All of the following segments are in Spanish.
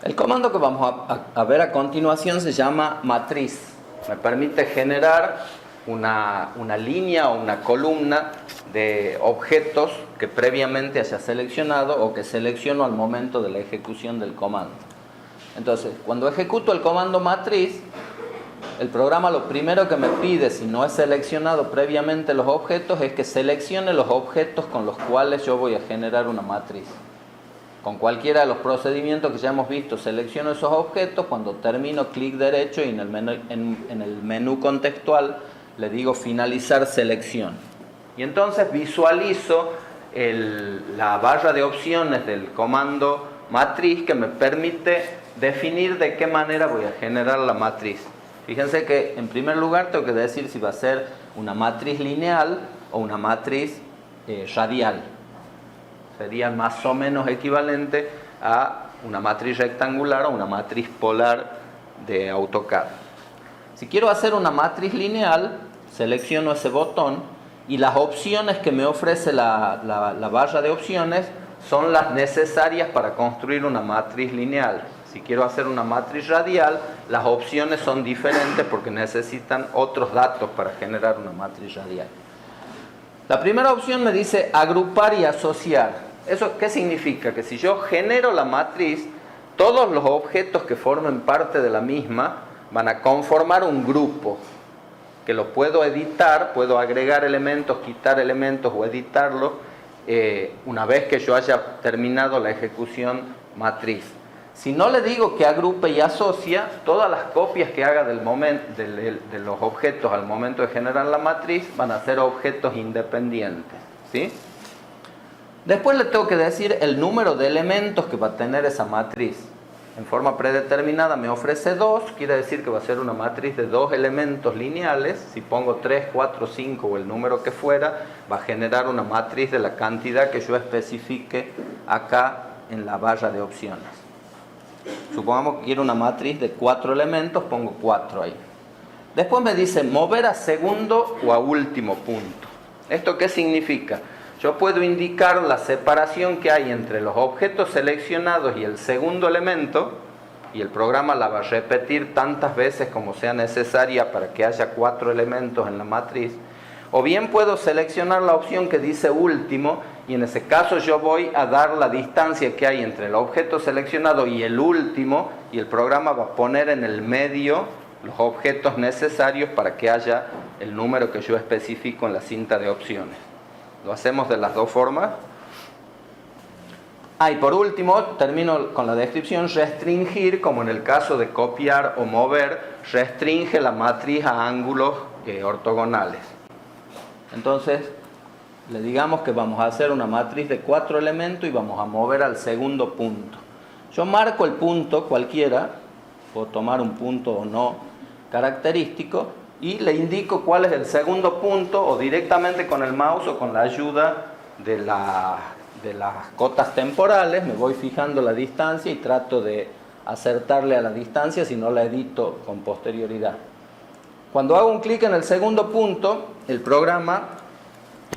El comando que vamos a ver a continuación se llama matriz. Me permite generar una línea o una columna de objetos que previamente haya seleccionado o que selecciono al momento de la ejecución del comando. Entonces, cuando ejecuto el comando matriz, el programa lo primero que me pide, si no he seleccionado previamente los objetos, es que seleccione los objetos con los cuales yo voy a generar una matriz. Con cualquiera de los procedimientos que ya hemos visto, selecciono esos objetos. Cuando termino, clic derecho y en el menú contextual le digo finalizar selección. Y entonces visualizo la barra de opciones del comando matriz que me permite definir de qué manera voy a generar la matriz. Fíjense que en primer lugar tengo que decir si va a ser una matriz lineal o una matriz radial. Sería más o menos equivalente a una matriz rectangular o una matriz polar de AutoCAD. Si quiero hacer una matriz lineal, selecciono ese botón y las opciones que me ofrece la barra de opciones son las necesarias para construir una matriz lineal. Si quiero hacer una matriz radial, las opciones son diferentes porque necesitan otros datos para generar una matriz radial. La primera opción me dice agrupar y asociar. ¿Eso qué significa? Que si yo genero la matriz, todos los objetos que formen parte de la misma van a conformar un grupo que lo puedo editar, puedo agregar elementos, quitar elementos o editarlos una vez que yo haya terminado la ejecución matriz. Si no le digo que agrupe y asocia, todas las copias que haga de los objetos al momento de generar la matriz van a ser objetos independientes, ¿sí? Después le tengo que decir el número de elementos que va a tener esa matriz. En forma predeterminada me ofrece 2, quiere decir que va a ser una matriz de 2 elementos lineales. Si pongo 3, 4, 5 o el número que fuera, va a generar una matriz de la cantidad que yo especifique acá en la barra de opciones. Supongamos que quiero una matriz de 4 elementos, pongo 4 ahí. Después me dice mover a segundo o a último punto. ¿Esto qué significa? Yo puedo indicar la separación que hay entre los objetos seleccionados y el segundo elemento, y el programa la va a repetir tantas veces como sea necesaria para que haya 4 elementos en la matriz. O bien puedo seleccionar la opción que dice último, y en ese caso yo voy a dar la distancia que hay entre el objeto seleccionado y el último, y el programa va a poner en el medio los objetos necesarios para que haya el número que yo especifico en la cinta de opciones. Lo hacemos de las dos formas. Y por último, termino con la descripción. Restringir, como en el caso de copiar o mover, restringe la matriz a ángulos ortogonales. Entonces, le digamos que vamos a hacer una matriz de 4 elementos y vamos a mover al segundo punto. Yo marco el punto cualquiera, puedo tomar un punto o no característico, y le indico cuál es el segundo punto, o directamente con el mouse o con la ayuda de las cotas temporales me voy fijando la distancia y trato de acertarle a la distancia si no la edito con posterioridad. Cuando hago un clic en el segundo punto, el programa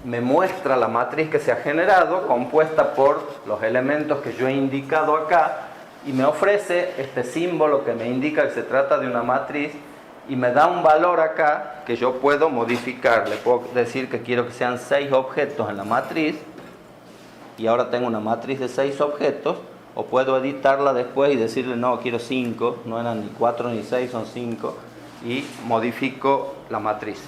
me muestra la matriz que se ha generado, compuesta por los elementos que yo he indicado acá, y me ofrece este símbolo que me indica que se trata de una matriz, y me da un valor acá que yo puedo modificar. Le puedo decir que quiero que sean 6 objetos en la matriz, y ahora tengo una matriz de 6 objetos, o puedo editarla después y decirle no, quiero 5, no eran ni 4 ni 6, son 5, y modifico la matriz.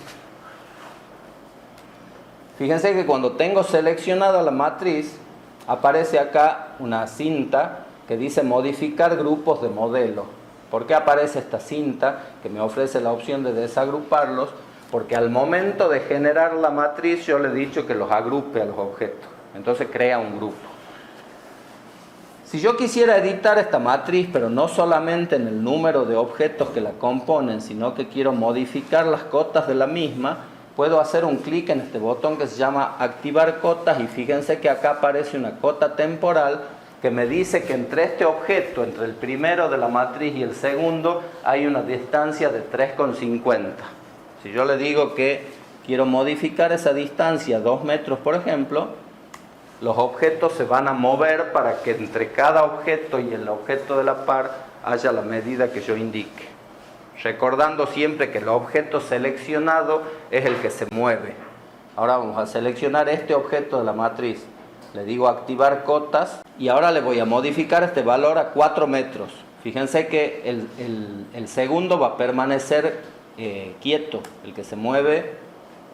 Fíjense que cuando tengo seleccionada la matriz, aparece acá una cinta que dice modificar grupos de modelo. ¿Por qué aparece esta cinta que me ofrece la opción de desagruparlos? Porque al momento de generar la matriz yo le he dicho que los agrupe a los objetos. Entonces crea un grupo. Si yo quisiera editar esta matriz, pero no solamente en el número de objetos que la componen, sino que quiero modificar las cotas de la misma, puedo hacer un clic en este botón que se llama activar cotas, y fíjense que acá aparece una cota temporal que me dice que entre este objeto, entre el primero de la matriz y el segundo, hay una distancia de 3,50. Si yo le digo que quiero modificar esa distancia 2 metros, por ejemplo, los objetos se van a mover para que entre cada objeto y el objeto de la par haya la medida que yo indique. Recordando siempre que el objeto seleccionado es el que se mueve. Ahora vamos a seleccionar este objeto de la matriz. Le digo activar cotas y ahora le voy a modificar este valor a 4 metros. Fíjense que el segundo va a permanecer quieto. El que se mueve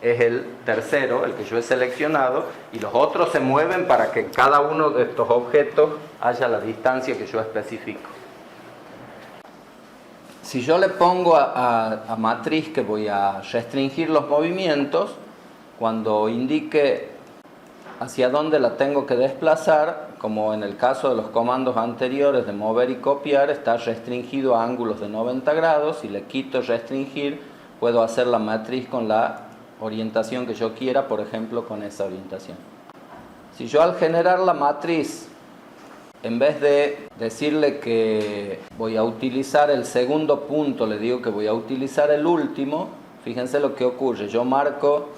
es el tercero, el que yo he seleccionado, y los otros se mueven para que en cada uno de estos objetos haya la distancia que yo especifico. Si yo le pongo a matriz que voy a restringir los movimientos, cuando indique hacia dónde la tengo que desplazar, como en el caso de los comandos anteriores de mover y copiar, está restringido a ángulos de 90 grados. Si le quito restringir, puedo hacer la matriz con la orientación que yo quiera, por ejemplo con esa orientación. Si yo al generar la matriz, en vez de decirle que voy a utilizar el segundo punto, le digo que voy a utilizar el último, fíjense lo que ocurre. Yo marco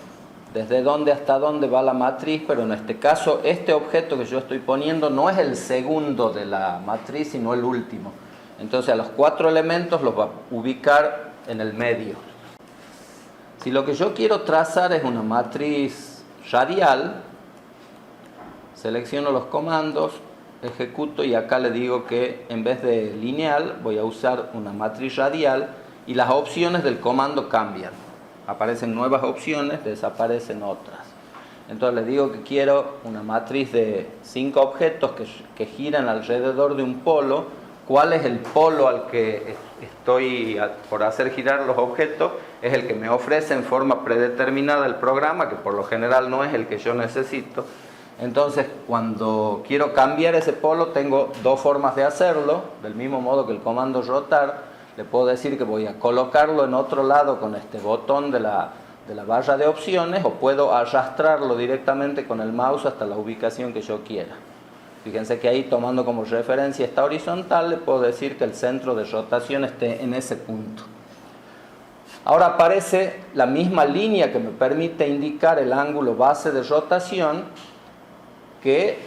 desde dónde hasta dónde va la matriz, pero en este caso este objeto que yo estoy poniendo no es el segundo de la matriz, sino el último. Entonces a los 4 elementos los va a ubicar en el medio. Si lo que yo quiero trazar es una matriz radial, selecciono los comandos, ejecuto y acá le digo que en vez de lineal voy a usar una matriz radial y las opciones del comando cambian. Aparecen nuevas opciones, desaparecen otras. Entonces le digo que quiero una matriz de 5 objetos que giran alrededor de un polo. ¿Cuál es el polo al que estoy por hacer girar los objetos? Es el que me ofrece en forma predeterminada el programa, que por lo general no es el que yo necesito. Entonces, cuando quiero cambiar ese polo, tengo 2 formas de hacerlo. Del mismo modo que el comando rotar, le puedo decir que voy a colocarlo en otro lado con este botón de la barra de opciones, o puedo arrastrarlo directamente con el mouse hasta la ubicación que yo quiera. Fíjense que ahí, tomando como referencia esta horizontal, le puedo decir que el centro de rotación esté en ese punto. Ahora aparece la misma línea que me permite indicar el ángulo base de rotación que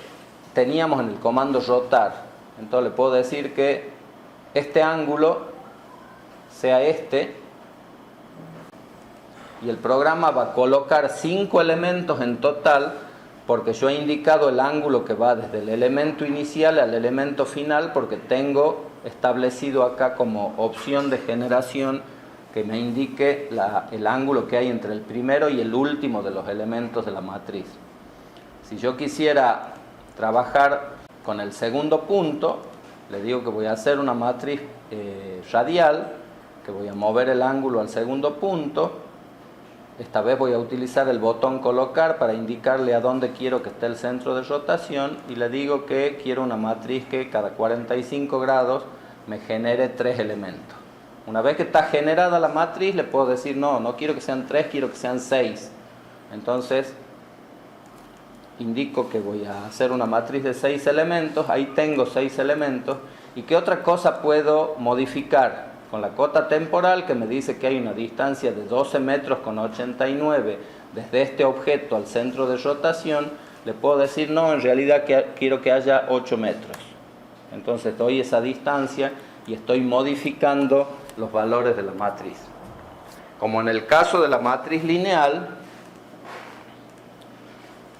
teníamos en el comando rotar. Entonces le puedo decir que este ángulo sea este, y el programa va a colocar 5 elementos en total, porque yo he indicado el ángulo que va desde el elemento inicial al elemento final, porque tengo establecido acá como opción de generación que me indique el ángulo que hay entre el primero y el último de los elementos de la matriz. Si yo quisiera trabajar con el segundo punto, le digo que voy a hacer una matriz radial, que voy a mover el ángulo al segundo punto. Esta vez voy a utilizar el botón colocar para indicarle a dónde quiero que esté el centro de rotación, y le digo que quiero una matriz que cada 45 grados me genere 3 elementos. Una vez que está generada la matriz, le puedo decir no quiero que sean 3, quiero que sean 6. Entonces indico que voy a hacer una matriz de 6 elementos. Ahí tengo 6 elementos. ¿Y qué otra cosa puedo modificar? Con la cota temporal, que me dice que hay una distancia de 12 metros con 89 desde este objeto al centro de rotación, le puedo decir no, en realidad quiero que haya 8 metros. Entonces doy esa distancia y estoy modificando los valores de la matriz. Como en el caso de la matriz lineal,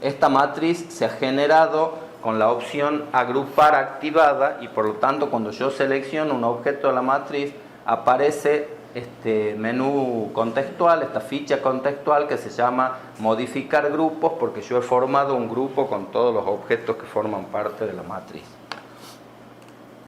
esta matriz se ha generado con la opción agrupar activada, y por lo tanto cuando yo selecciono un objeto de la matriz aparece este menú contextual, esta ficha contextual que se llama modificar grupos, porque yo he formado un grupo con todos los objetos que forman parte de la matriz.